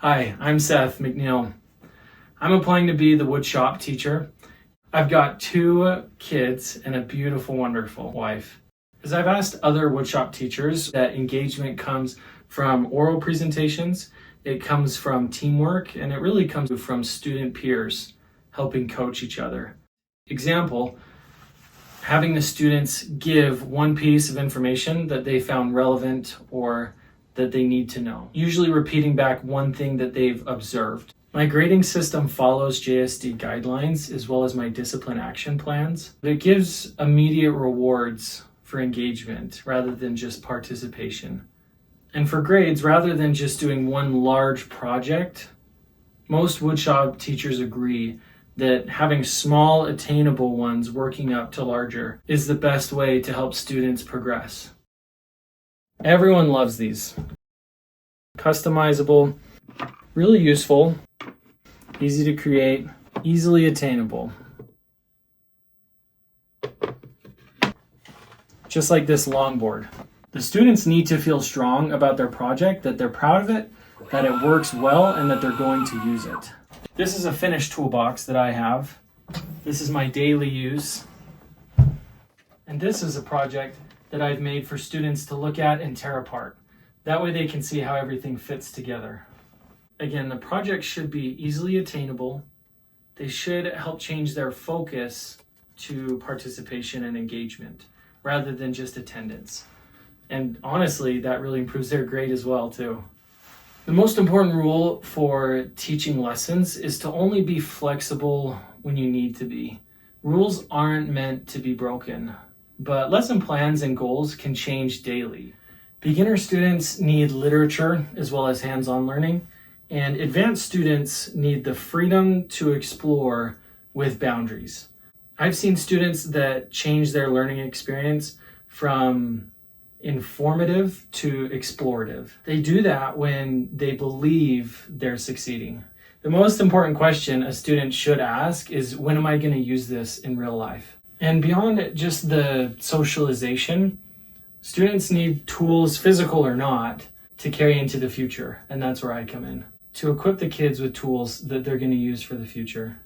Hi, I'm Seth McNeill. I'm applying to be the woodshop teacher. I've got 2 kids and a beautiful, wonderful wife. As I've asked other woodshop teachers, that engagement comes from oral presentations, it comes from teamwork, and it really comes from student peers helping coach each other. Example, having the students give one piece of information that they found relevant or that they need to know, usually repeating back one thing that they've observed. My grading system follows JSD guidelines as well as my discipline action plans. It gives immediate rewards for engagement rather than just participation. And for grades, rather than just doing one large project, most woodshop teachers agree that having small, attainable ones working up to larger is the best way to help students progress. Everyone loves these. Customizable, really useful, easy to create, easily attainable. Just like this longboard. The students need to feel strong about their project, that they're proud of it, that it works well, and that they're going to use it. This is a finished toolbox that I have. This is my daily use. And this is a project that I've made for students to look at and tear apart. That way they can see how everything fits together. Again, the project should be easily attainable. They should help change their focus to participation and engagement rather than just attendance. And honestly, that really improves their grade as well too. The most important rule for teaching lessons is to only be flexible when you need to be. Rules aren't meant to be broken, but lesson plans and goals can change daily. Beginner students need literature as well as hands-on learning, and advanced students need the freedom to explore with boundaries. I've seen students that change their learning experience from informative to explorative. They do that when they believe they're succeeding. The most important question a student should ask is, when am I going to use this in real life? And beyond just the socialization, students need tools, physical or not, to carry into the future. And that's where I come in, to equip the kids with tools that they're going to use for the future.